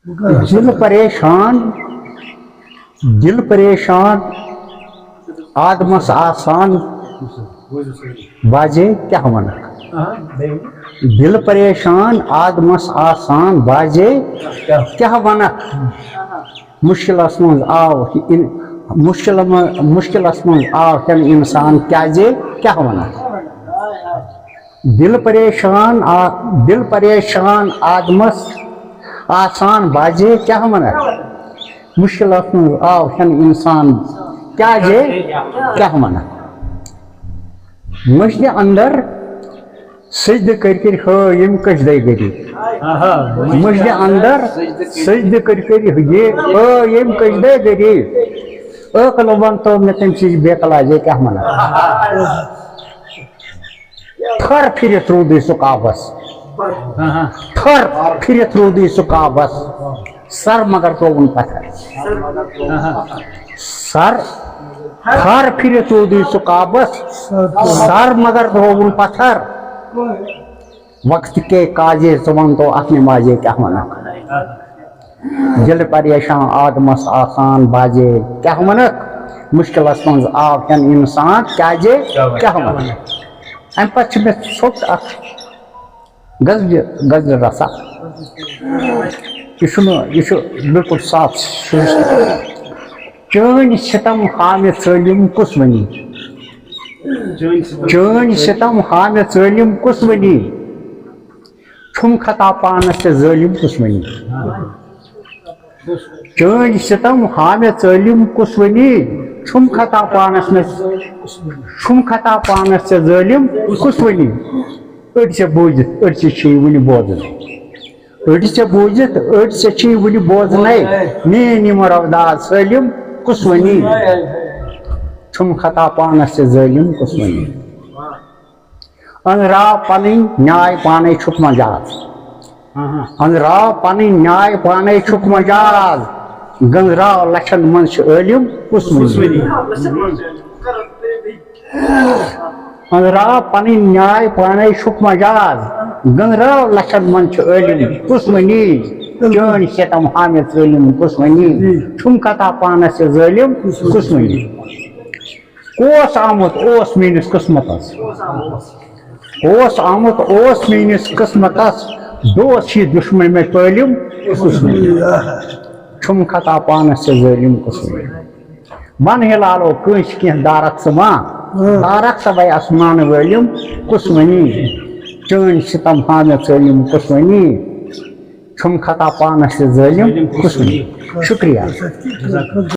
दिल परेशान आदमस आसान बाजे क्या वन दिल परेशान आदमस आसान बाजे क्या वन मुश्किल मज आव मुश्किल मज आव हेन इंसान क्या वन दिल परेशान आदमस आसान बाजे क्या वन मुश्किल मज आव हेन इंसान क्या वन मस्जिद अंदर सजद कर हयम कशदे गरी मस्जिद अंदर सजद कर हयम कशदे गरी अकल वन तो मे तम बेकलाजे क्या वन थर फिरत रूद सुकाबस थर फिरत रूद सुकाबस सर मगर रोवन पत्थर सर थर फिरत रूद सुकाबस सर मगर रोवन पत्थर वक्त के काजे जुबान तो अपने माजे क्या वन दिल परेशान आदमस आसान बाजे क्या वन मुश्किल मज आव हेन इंसान क्या वन अम पे सोच गजल रसा यह बिल्कुल साफ चन सितम हामे चलिम कुस वनी चन सितम हामे चलिम कुस वनी छुम खता पानस से जालिम कुस वनी चन सितम हामे चलिम कुस वनी छुम खता पानस से जालिम कुस वनी अड़ से बूझित अड़ से वन बोजन अड़ से बूझित अड़ से वन बोजन मीन मरवदार सलिम कुस वनी छुम खता पानस से जालिम कुस वनी अंदरा पन न्याय पाने छुक मजाज अंदरा पन न्याय पाने छुक मजाज गंजरा लक्षन मन इलम कुस वनी अंदरा पन न्याय पाने छुक मजाज गंजरा लक्षन मन इलम कुस वनी चन सितम हामे चलिम कुस वनी छुम खता पानस से जालिम कुस वनी कोस आमुत ओस मीनिस किस्मतस ओस आमुत ओस मीनिस किस्मतस दोस दुश्मन में तालिम कुस वनी छुम खता पानस से जालिम कुस वनी मन हिलालो कंस कह दारक समा दारक सबै आसमान वलिम कुस वनी चन सितम हामे चलिम कुस वनी छुम खता पानस से जालिम कुस वनी शुक्रिया।